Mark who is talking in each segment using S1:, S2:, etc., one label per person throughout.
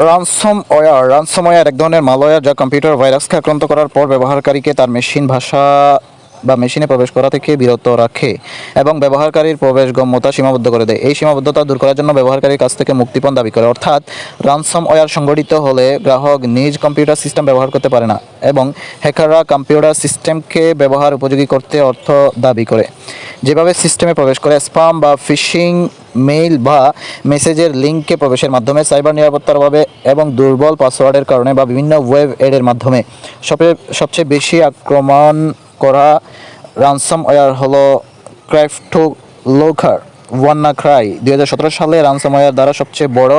S1: রানসমওয়্যার এক ধরনের ম্যালওয়্যার যা কম্পিউটার ভাইরাসকে আক্রান্ত করার পর ব্যবহারকারীকে তার ভাষা বা মেশিনে প্রবেশ করা থেকে বিরত রাখে এবং ব্যবহারকারীর প্রবেশগম্যতা সীমাবদ্ধ করে দেয়। এই সীমাবদ্ধতা দূর করার জন্য ব্যবহারকারীর কাছ থেকে মুক্তিপণ দাবি করে। অর্থাৎ রানসমওয়্যার সংঘটিত হলে গ্রাহক নিজ কম্পিউটার সিস্টেম ব্যবহার করতে পারে না এবং হ্যাকাররা কম্পিউটার সিস্টেমকে ব্যবহার উপযোগী করতে অর্থ দাবি করে। যেভাবে সিস্টেমে প্রবেশ করে স্পাম বা ফিশিং মেইল বা মেসেজের লিঙ্কে প্রবেশের মাধ্যমে, সাইবার নিরাপত্তার অভাবে এবং দুর্বল পাসওয়ার্ডের কারণে বা বিভিন্ন ওয়েব এডের মাধ্যমে সবচেয়ে বেশি আক্রমণ করা রানসমওয়্যার হলো ক্রাইপ্টোলোকার ওয়ান্নাক্রাই। 2017 সালে রানসমওয়্যার দ্বারা সবচেয়ে বড়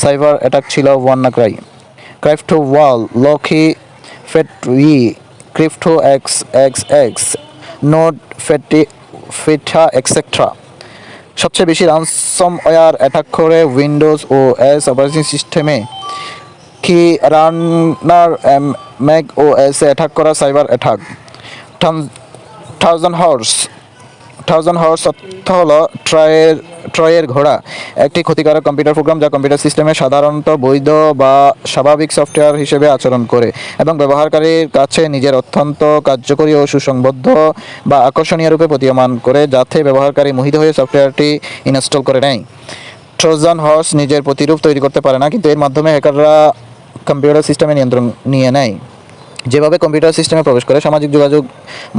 S1: সাইবার অ্যাটাক ছিল ওয়ান্নাক্রাই, ক্রাইপ্টোওয়াল, লকি ফেটউই, crypto X, NotPetya etcetera. সবচেয়ে বেশি রানসমওয়্যার অ্যাটাক করে উইন্ডোজ ও এস অপারেটিং সিস্টেমে, কি রানার ম্যাক ও এস এ অ্যাটাক করা সাইবার অ্যাটাক। থাউজেন্ড হর্স অর্থ হল ট্রয়ের ঘোড়া, একটি ক্ষতিকারক কম্পিউটার প্রোগ্রাম যা কম্পিউটার সিস্টেমে সাধারণত বৈধ বা স্বাভাবিক সফটওয়্যার হিসেবে আচরণ করে এবং ব্যবহারকারীর কাছে নিজের অত্যন্ত কার্যকরী ও সুসংবদ্ধ বা আকর্ষণীয় রূপে প্রতীয়মান করে, যাতে ব্যবহারকারী মোহিত হয়ে সফটওয়্যারটি ইনস্টল করে নেয়। ট্রোজান হর্স নিজের প্রতিরূপ তৈরি করতে পারে না, কিন্তু এর মাধ্যমে হ্যাকাররা কম্পিউটার সিস্টেমে নিয়ন্ত্রণ নিয়ে নেয়। যেভাবে কম্পিউটার সিস্টেমে প্রবেশ করে, সামাজিক যোগাযোগ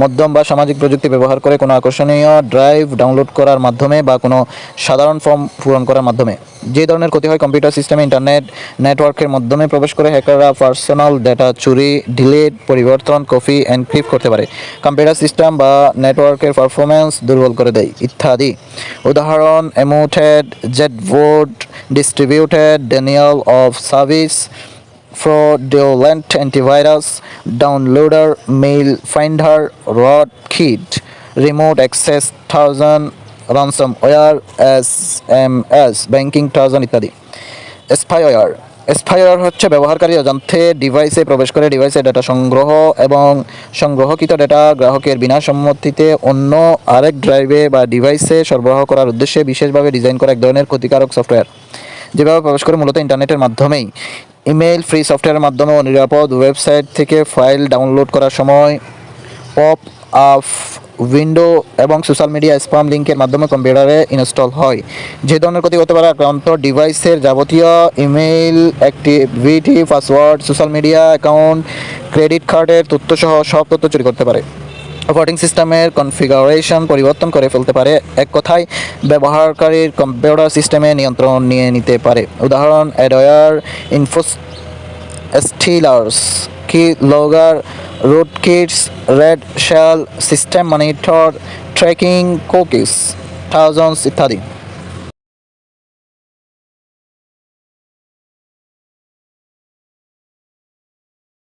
S1: মাধ্যম বা সামাজিক প্রযুক্তি ব্যবহার করে, কোনো আকর্ষণীয় ড্রাইভ ডাউনলোড করার মাধ্যমে বা কোনো সাধারণ ফর্ম পূরণ করার মাধ্যমে। যে ধরনের ক্ষতি হয়, কম্পিউটার সিস্টেমে ইন্টারনেট নেটওয়ার্কের মাধ্যমে প্রবেশ করে হ্যাকাররা পার্সোনাল ডেটা চুরি, ডিলিট, পরিবর্তন, কপি, এনক্রিপ্ট করতে পারে, কম্পিউটার সিস্টেম বা নেটওয়ার্কের পারফরম্যান্স দুর্বল করে দেয় ইত্যাদি। উদাহরণ: এমুটেড জেটবোর্ড, distributed denial of service, fraudulent antivirus, downloader, mail finder, rootkit, remote access Trojan, ransomware, SMS, banking Trojan ইত্যাদি। স্পাইওয়্যার হচ্ছে ব্যবহারকারী অজান্তে ডিভাইসে প্রবেশ করে ডিভাইসে ডেটা সংগ্রহ এবং সংগ্রহকৃত ডেটা গ্রাহকের বিনা সম্মতিতে অন্য আরেক ড্রাইভে বা ডিভাইসে সরবরাহ করার উদ্দেশ্যে বিশেষভাবে ডিজাইন করা এক ধরনের ক্ষতিকারক সফটওয়্যার। যেভাবে প্রবেশ করে মূলত ইন্টারনেটের মাধ্যমেই, ইমেল, ফ্রি সফটওয়্যারের মাধ্যমে ও নিরাপদ ওয়েবসাইট থেকে ফাইল ডাউনলোড করার সময়, পপ আপ উইন্ডো এবং সোশ্যাল মিডিয়া স্প্যাম লিঙ্কের মাধ্যমে কম্পিউটারে ইনস্টল হয়। যে ধরনের ক্ষতি হতে পারে: আক্রান্ত ডিভাইসের যাবতীয় email activity, password, social media account, credit কার্ডের তথ্যসহ সব তথ্য চুরি করতে পারে। অপারেটিং সিস্টেমের কনফিগারেশন পরিবর্তন করে ফেলতে পারে। এক কথায়, ব্যবহারকারীর কম্পিউটার সিস্টেমে নিয়ন্ত্রণ নিয়ে নিতে পারে। উদাহরণ: adware, stealers, keylogger, rootkits, red shell, system monitor, tracking cookies, Trojans ইত্যাদি।